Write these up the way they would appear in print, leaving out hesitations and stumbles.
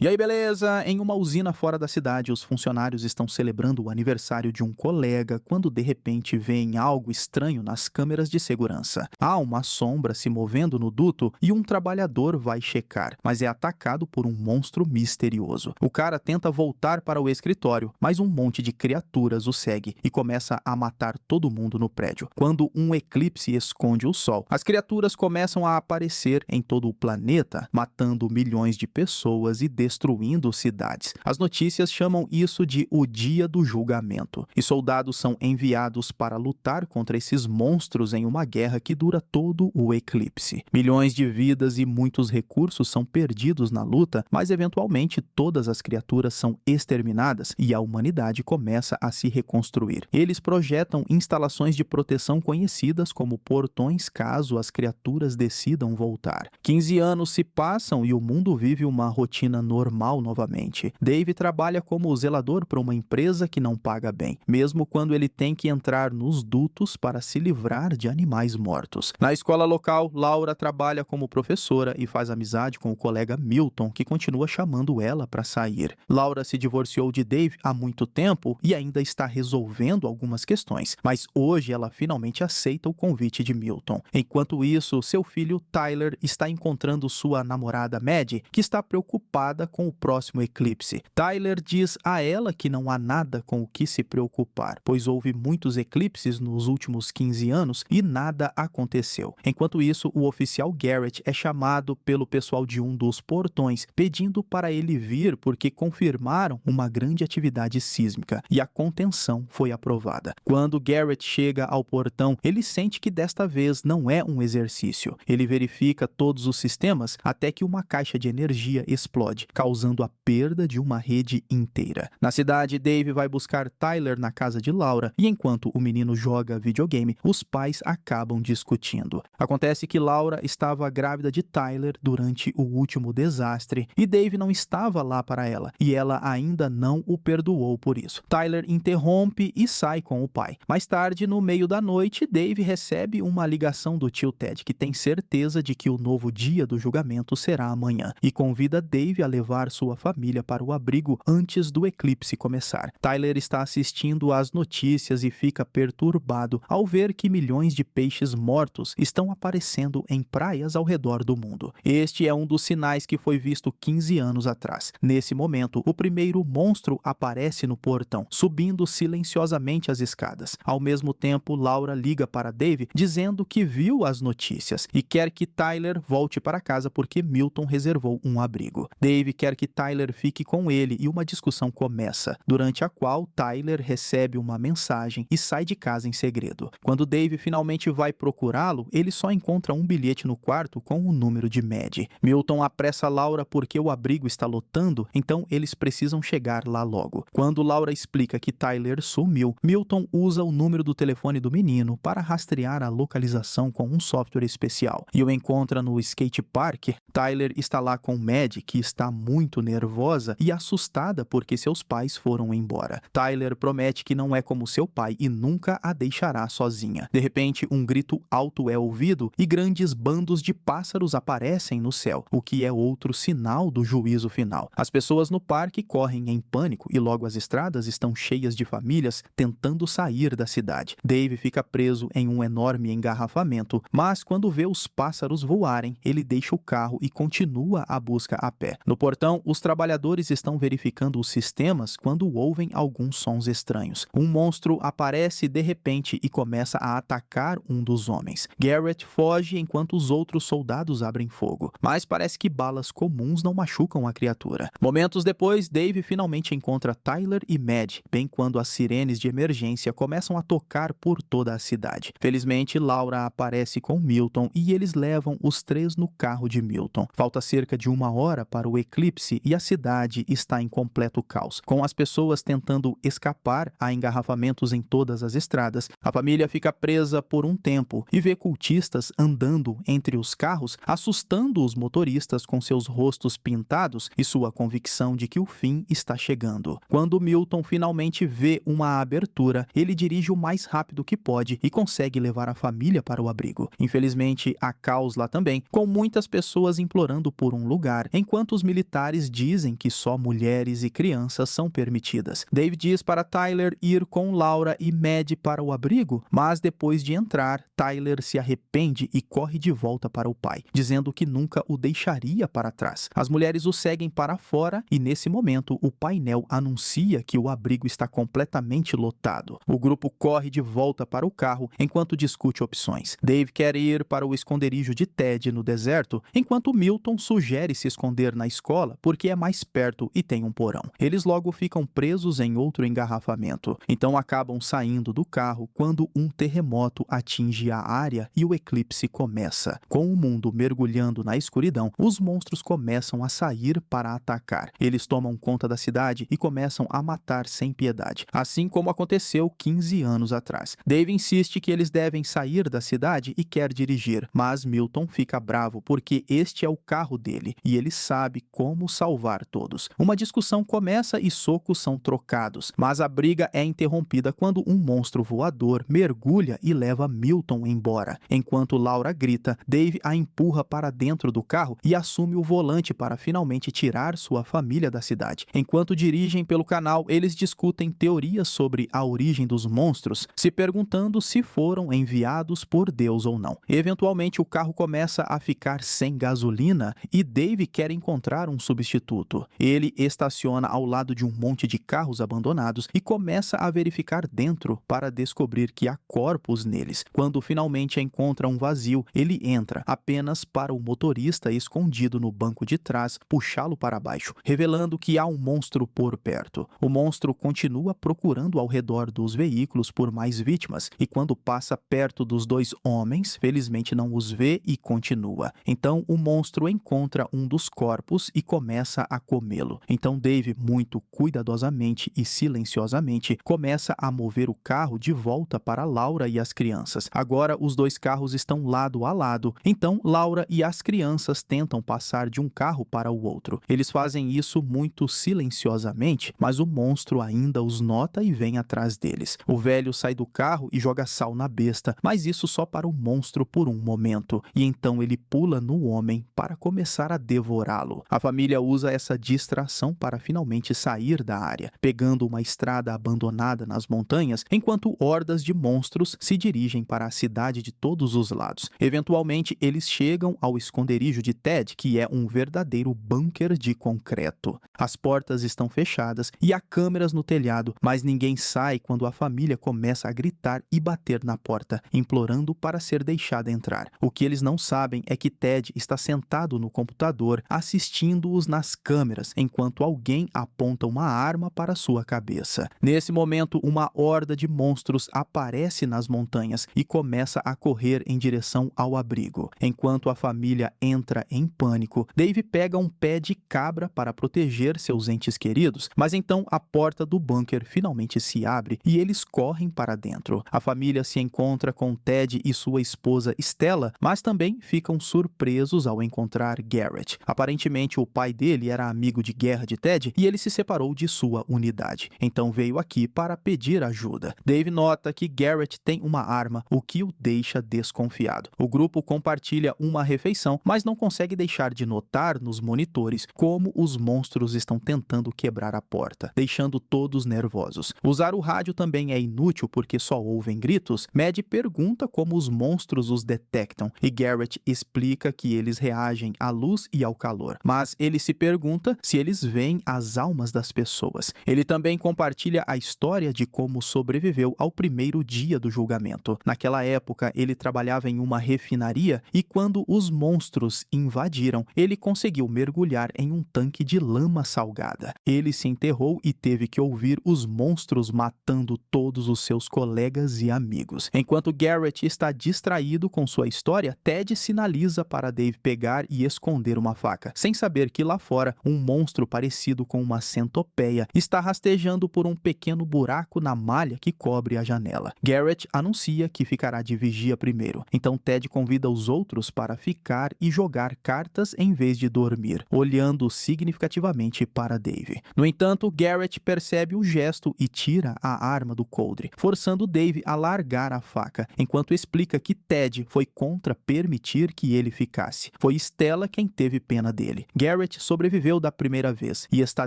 E aí, beleza? Em uma usina fora da cidade, os funcionários estão celebrando o aniversário de um colega quando de repente veem algo estranho nas câmeras de segurança. Há uma sombra se movendo no duto e um trabalhador vai checar, mas é atacado por um monstro misterioso. O cara tenta voltar para o escritório, mas um monte de criaturas o segue e começa a matar todo mundo no prédio. Quando um eclipse esconde o sol, as criaturas começam a aparecer em todo o planeta, matando milhões de pessoas e destruindo cidades. As notícias chamam isso de o Dia do Julgamento, e soldados são enviados para lutar contra esses monstros em uma guerra que dura todo o eclipse. Milhões de vidas e muitos recursos são perdidos na luta, mas eventualmente todas as criaturas são exterminadas e a humanidade começa a se reconstruir. Eles projetam instalações de proteção conhecidas como portões caso as criaturas decidam voltar. 15 anos se passam e o mundo vive uma rotina normal novamente. Dave trabalha como zelador para uma empresa que não paga bem, mesmo quando ele tem que entrar nos dutos para se livrar de animais mortos. Na escola local, Laura trabalha como professora e faz amizade com o colega Milton, que continua chamando ela para sair. Laura se divorciou de Dave há muito tempo e ainda está resolvendo algumas questões, mas hoje ela finalmente aceita o convite de Milton. Enquanto isso, seu filho Tyler está encontrando sua namorada Maddie, que está preocupada com o próximo eclipse. Tyler diz a ela que não há nada com o que se preocupar, pois houve muitos eclipses nos últimos 15 anos e nada aconteceu. Enquanto isso, o oficial Garrett é chamado pelo pessoal de um dos portões, pedindo para ele vir porque confirmaram uma grande atividade sísmica e a contenção foi aprovada. Quando Garrett chega ao portão, ele sente que desta vez não é um exercício. Ele verifica todos os sistemas até que uma caixa de energia explode, causando a perda de uma rede inteira. Na cidade, Dave vai buscar Tyler na casa de Laura e enquanto o menino joga videogame, os pais acabam discutindo. Acontece que Laura estava grávida de Tyler durante o último desastre e Dave não estava lá para ela e ela ainda não o perdoou por isso. Tyler interrompe e sai com o pai. Mais tarde, no meio da noite, Dave recebe uma ligação do tio Ted, que tem certeza de que o novo dia do julgamento será amanhã e convida Dave a levar sua família para o abrigo antes do eclipse começar. Tyler está assistindo às notícias e fica perturbado ao ver que milhões de peixes mortos estão aparecendo em praias ao redor do mundo. Este é um dos sinais que foi visto 15 anos atrás. Nesse momento, o primeiro monstro aparece no portão, subindo silenciosamente as escadas. Ao mesmo tempo, Laura liga para Dave dizendo que viu as notícias e quer que Tyler volte para casa porque Milton reservou um abrigo. Dave quer que Tyler fique com ele e uma discussão começa, durante a qual Tyler recebe uma mensagem e sai de casa em segredo. Quando Dave finalmente vai procurá-lo, ele só encontra um bilhete no quarto com o número de Maddie. Milton apressa Laura porque o abrigo está lotando, então eles precisam chegar lá logo. Quando Laura explica que Tyler sumiu, Milton usa o número do telefone do menino para rastrear a localização com um software especial e o encontra no skate park. Tyler está lá com Maddie, que está muito nervosa e assustada porque seus pais foram embora. Tyler promete que não é como seu pai e nunca a deixará sozinha. De repente, um grito alto é ouvido e grandes bandos de pássaros aparecem no céu, o que é outro sinal do juízo final. As pessoas no parque correm em pânico e logo as estradas estão cheias de famílias tentando sair da cidade. Dave fica preso em um enorme engarrafamento, mas quando vê os pássaros voarem, ele deixa o carro e continua a busca a pé. No portão, os trabalhadores estão verificando os sistemas quando ouvem alguns sons estranhos. Um monstro aparece de repente e começa a atacar um dos homens. Garrett foge enquanto os outros soldados abrem fogo, mas parece que balas comuns não machucam a criatura. Momentos depois, Dave finalmente encontra Tyler e Maddie, bem quando as sirenes de emergência começam a tocar por toda a cidade. Felizmente, Laura aparece com Milton e eles levam os três no carro de Milton. Falta cerca de 1 hora para o eclipse e a cidade está em completo caos. Com as pessoas tentando escapar, há engarrafamentos em todas as estradas. A família fica presa por um tempo e vê cultistas andando entre os carros, assustando os motoristas com seus rostos pintados e sua convicção de que o fim está chegando. Quando Milton finalmente vê uma abertura, ele dirige o mais rápido que pode e consegue levar a família para o abrigo. Infelizmente, há caos lá também, com muitas pessoas implorando por um lugar, enquanto os militares militares dizem que só mulheres e crianças são permitidas. Dave diz para Tyler ir com Laura e Maddie para o abrigo, mas depois de entrar, Tyler se arrepende e corre de volta para o pai, dizendo que nunca o deixaria para trás. As mulheres o seguem para fora e, nesse momento, o painel anuncia que o abrigo está completamente lotado. O grupo corre de volta para o carro enquanto discute opções. Dave quer ir para o esconderijo de Ted no deserto, enquanto Milton sugere se esconder na escola porque é mais perto e tem um porão. Eles logo ficam presos em outro engarrafamento, então acabam saindo do carro quando um terremoto atinge a área e o eclipse começa. Com o mundo mergulhando na escuridão, os monstros começam a sair para atacar. Eles tomam conta da cidade e começam a matar sem piedade, assim como aconteceu 15 anos atrás. Dave insiste que eles devem sair da cidade e quer dirigir, mas Milton fica bravo porque este é o carro dele e ele sabe como salvar todos. Uma discussão começa e socos são trocados, mas a briga é interrompida quando um monstro voador mergulha e leva Milton embora. Enquanto Laura grita, Dave a empurra para dentro do carro e assume o volante para finalmente tirar sua família da cidade. Enquanto dirigem pelo canal, eles discutem teorias sobre a origem dos monstros, se perguntando se foram enviados por Deus ou não. Eventualmente, o carro começa a ficar sem gasolina e Dave quer encontrar um substituto. Ele estaciona ao lado de um monte de carros abandonados e começa a verificar dentro para descobrir que há corpos neles. Quando finalmente encontra um vazio, ele entra, apenas para o motorista escondido no banco de trás puxá-lo para baixo, revelando que há um monstro por perto. O monstro continua procurando ao redor dos veículos por mais vítimas e quando passa perto dos dois homens, felizmente não os vê e continua. Então o monstro encontra um dos corpos e começa a comê-lo. Então Dave, muito cuidadosamente e silenciosamente, começa a mover o carro de volta para Laura e as crianças. Agora os dois carros estão lado a lado, então Laura e as crianças tentam passar de um carro para o outro. Eles fazem isso muito silenciosamente, mas o monstro ainda os nota e vem atrás deles. O velho sai do carro e joga sal na besta, mas isso só para o monstro por um momento, e então ele pula no homem para começar a devorá-lo. A família usa essa distração para finalmente sair da área, pegando uma estrada abandonada nas montanhas, enquanto hordas de monstros se dirigem para a cidade de todos os lados. Eventualmente, eles chegam ao esconderijo de Ted, que é um verdadeiro bunker de concreto. As portas estão fechadas e há câmeras no telhado, mas ninguém sai quando a família começa a gritar e bater na porta, implorando para ser deixada entrar. O que eles não sabem é que Ted está sentado no computador assistindo-os nas câmeras, enquanto alguém aponta uma arma para sua cabeça. Nesse momento, uma horda de monstros aparece nas montanhas e começa a correr em direção ao abrigo. Enquanto a família entra em pânico, Dave pega um pé de cabra para proteger seus entes queridos, mas então a porta do bunker finalmente se abre e eles correm para dentro. A família se encontra com Ted e sua esposa Stella, mas também ficam surpresos ao encontrar Garrett. Aparentemente, o pai dele era amigo de guerra de Ted e ele se separou de sua unidade. Então veio aqui para pedir ajuda. Dave nota que Garrett tem uma arma, o que o deixa desconfiado. O grupo compartilha uma refeição, mas não consegue deixar de notar nos monitores como os monstros estão tentando quebrar a porta, deixando todos nervosos. Usar o rádio também é inútil porque só ouvem gritos. Maddie pergunta como os monstros os detectam e Garrett explica que eles reagem à luz e ao calor, mas ele se pergunta se eles veem as almas das pessoas. Ele também compartilha a história de como sobreviveu ao primeiro dia do julgamento. Naquela época, ele trabalhava em uma refinaria e quando os monstros invadiram, ele conseguiu mergulhar em um tanque de lama salgada. Ele se enterrou e teve que ouvir os monstros matando todos os seus colegas e amigos. Enquanto Garrett está distraído com sua história, Ted sinaliza para Dave pegar e esconder uma faca, sem saber que lá fora, um monstro parecido com uma centopeia está rastejando por um pequeno buraco na malha que cobre a janela. Garrett anuncia que ficará de vigia primeiro, então Ted convida os outros para ficar e jogar cartas em vez de dormir, olhando significativamente para Dave. No entanto, Garrett percebe o gesto e tira a arma do coldre, forçando Dave a largar a faca, enquanto explica que Ted foi contra permitir que ele ficasse. Foi Stella quem teve pena dele. Garrett Garrett sobreviveu da primeira vez e está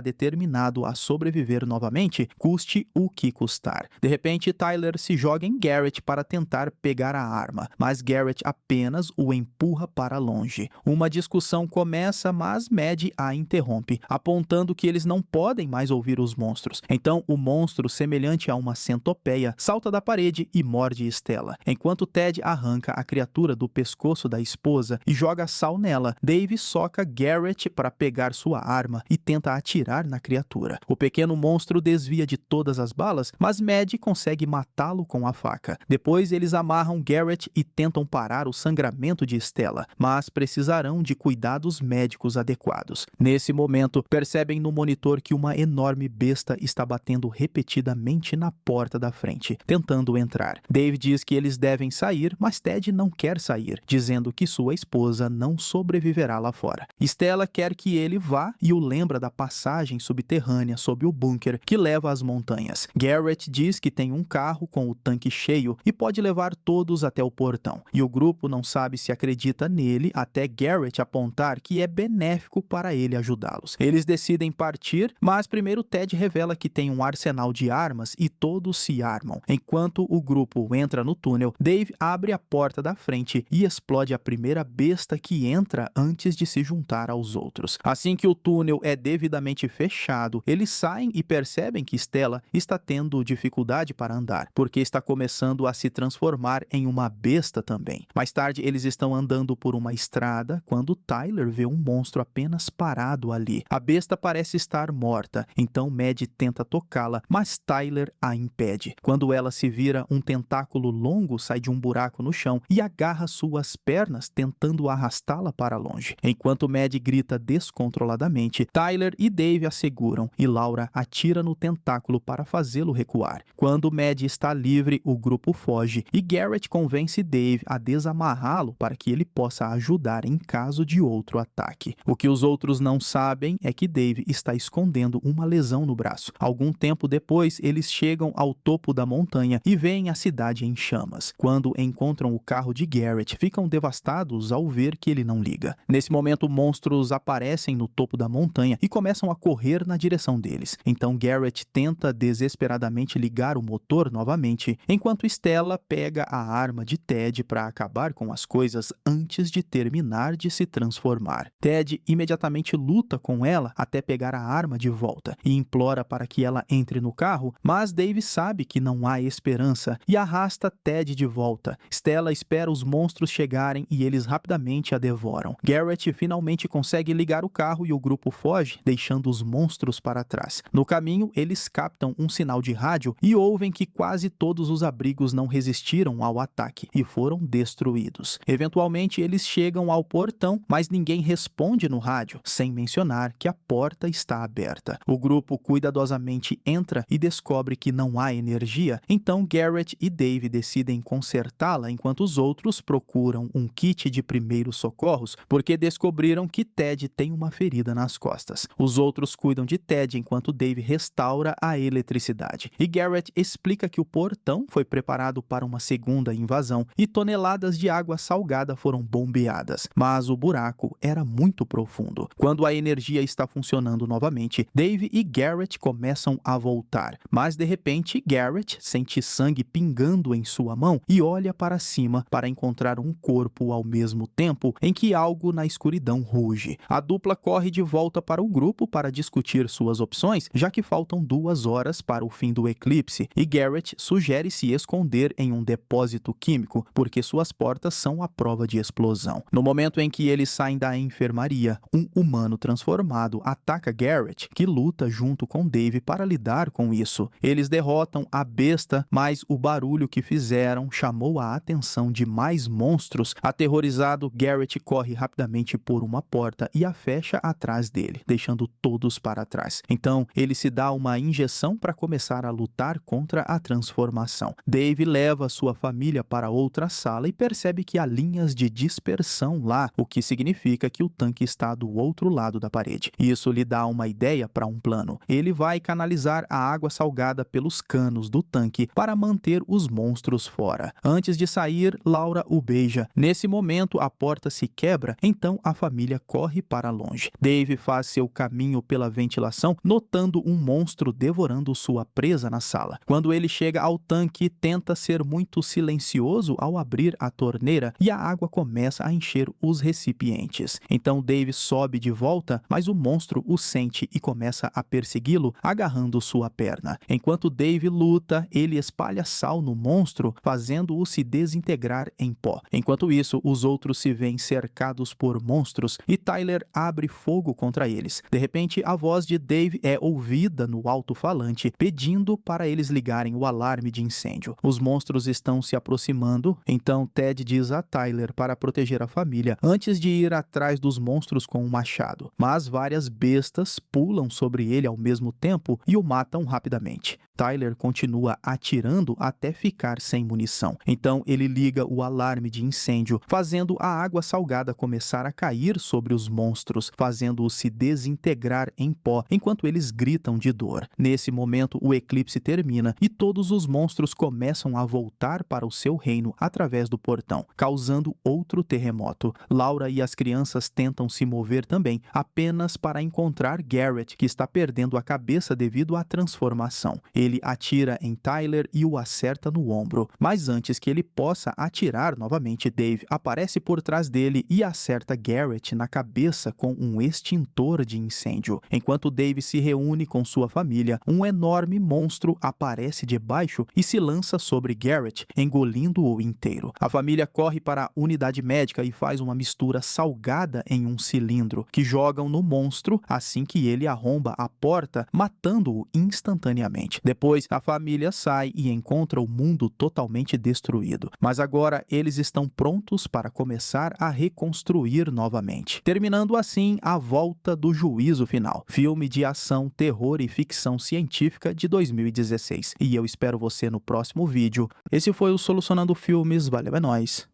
determinado a sobreviver novamente, custe o que custar. De repente, Tyler se joga em Garrett para tentar pegar a arma, mas Garrett apenas o empurra para longe. Uma discussão começa, mas Mad a interrompe, apontando que eles não podem mais ouvir os monstros. Então, o monstro, semelhante a uma centopeia, salta da parede e morde Stella. Enquanto Ted arranca a criatura do pescoço da esposa e joga sal nela, Dave soca Garrett para pegar sua arma e tenta atirar na criatura. O pequeno monstro desvia de todas as balas, mas Mad consegue matá-lo com a faca. Depois, eles amarram Garrett e tentam parar o sangramento de Stella, mas precisarão de cuidados médicos adequados. Nesse momento, percebem no monitor que uma enorme besta está batendo repetidamente na porta da frente, tentando entrar. Dave diz que eles devem sair, mas Ted não quer sair, dizendo que sua esposa não sobreviverá lá fora. Stella quer que ele vá e o lembra da passagem subterrânea sob o bunker que leva às montanhas. Garrett diz que tem um carro com o tanque cheio e pode levar todos até o portão, e o grupo não sabe se acredita nele até Garrett apontar que é benéfico para ele ajudá-los. Eles decidem partir, mas primeiro Ted revela que tem um arsenal de armas e todos se armam. Enquanto o grupo entra no túnel, Dave abre a porta da frente e explode a primeira besta que entra antes de se juntar aos outros. Assim que o túnel é devidamente fechado, eles saem e percebem que Stella está tendo dificuldade para andar, porque está começando a se transformar em uma besta também. Mais tarde, eles estão andando por uma estrada quando Tyler vê um monstro apenas parado ali. A besta parece estar morta, então Mad tenta tocá-la, mas Tyler a impede. Quando ela se vira, um tentáculo longo sai de um buraco no chão e agarra suas pernas, tentando arrastá-la para longe. Enquanto Mad grita descontroladamente, Tyler e Dave a seguram e Laura atira no tentáculo para fazê-lo recuar. Quando Mad está livre, o grupo foge e Garrett convence Dave a desamarrá-lo para que ele possa ajudar em caso de outro ataque. O que os outros não sabem é que Dave está escondendo uma lesão no braço. Algum tempo depois, eles chegam ao topo da montanha e veem a cidade em chamas. Quando encontram o carro de Garrett, ficam devastados ao ver que ele não liga. Nesse momento, monstros aparecem no topo da montanha e começam a correr na direção deles. Então Garrett tenta desesperadamente ligar o motor novamente, enquanto Stella pega a arma de Ted para acabar com as coisas antes de terminar de se transformar. Ted imediatamente luta com ela até pegar a arma de volta e implora para que ela entre no carro, mas Dave sabe que não há esperança e arrasta Ted de volta. Stella espera os monstros chegarem e eles rapidamente a devoram. Garrett finalmente consegue ligar o carro e o grupo foge, deixando os monstros para trás. No caminho, eles captam um sinal de rádio e ouvem que quase todos os abrigos não resistiram ao ataque e foram destruídos. Eventualmente, eles chegam ao portão, mas ninguém responde no rádio, sem mencionar que a porta está aberta. O grupo cuidadosamente entra e descobre que não há energia, então Garrett e Dave decidem consertá-la enquanto os outros procuram um kit de primeiros socorros, porque descobriram que Ted tem uma ferida nas costas. Os outros cuidam de Ted enquanto Dave restaura a eletricidade. E Garrett explica que o portão foi preparado para uma segunda invasão e toneladas de água salgada foram bombeadas, mas o buraco era muito profundo. Quando a energia está funcionando novamente, Dave e Garrett começam a voltar, mas de repente Garrett sente sangue pingando em sua mão e olha para cima para encontrar um corpo ao mesmo tempo em que algo na escuridão ruge. A dupla corre de volta para o grupo para discutir suas opções, já que faltam 2 horas para o fim do eclipse, e Garrett sugere se esconder em um depósito químico, porque suas portas são a prova de explosão. No momento em que eles saem da enfermaria, um humano transformado ataca Garrett, que luta junto com Dave para lidar com isso. Eles derrotam a besta, mas o barulho que fizeram chamou a atenção de mais monstros. Aterrorizado, Garrett corre rapidamente por uma porta e a fecha atrás dele, deixando todos para trás. Então, ele se dá uma injeção para começar a lutar contra a transformação. Dave leva sua família para outra sala e percebe que há linhas de dispersão lá, o que significa que o tanque está do outro lado da parede. Isso lhe dá uma ideia para um plano. Ele vai canalizar a água salgada pelos canos do tanque para manter os monstros fora. Antes de sair, Laura o beija. Nesse momento, a porta se quebra, então a família corre para para longe. Dave faz seu caminho pela ventilação, notando um monstro devorando sua presa na sala. Quando ele chega ao tanque, tenta ser muito silencioso ao abrir a torneira e a água começa a encher os recipientes. Então Dave sobe de volta, mas o monstro o sente e começa a persegui-lo, agarrando sua perna. Enquanto Dave luta, ele espalha sal no monstro, fazendo-o se desintegrar em pó. Enquanto isso, os outros se veem cercados por monstros e Tyler abre fogo contra eles. De repente, a voz de Dave é ouvida no alto-falante, pedindo para eles ligarem o alarme de incêndio. Os monstros estão se aproximando, então Ted diz a Tyler para proteger a família antes de ir atrás dos monstros com um machado. Mas várias bestas pulam sobre ele ao mesmo tempo e o matam rapidamente. Tyler continua atirando até ficar sem munição. Então ele liga o alarme de incêndio, fazendo a água salgada começar a cair sobre os monstros, fazendo-os se desintegrar em pó enquanto eles gritam de dor. Nesse momento, o eclipse termina e todos os monstros começam a voltar para o seu reino através do portão, causando outro terremoto. Laura e as crianças tentam se mover também, apenas para encontrar Garrett, que está perdendo a cabeça devido à transformação. Ele atira em Tyler e o acerta no ombro. Mas antes que ele possa atirar novamente, Dave aparece por trás dele e acerta Garrett na cabeça com um extintor de incêndio. Enquanto Dave se reúne com sua família, um enorme monstro aparece debaixo e se lança sobre Garrett, engolindo-o inteiro. A família corre para a unidade médica e faz uma mistura salgada em um cilindro, que jogam no monstro assim que ele arromba a porta, matando-o instantaneamente. Depois, a família sai e encontra o mundo totalmente destruído. Mas agora eles estão prontos para começar a reconstruir novamente. Terminando assim A Volta do Juízo Final, filme de ação, terror e ficção científica de 2016. E eu espero você no próximo vídeo. Esse foi o Solucionando Filmes. Valeu, é nóis.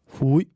Fui.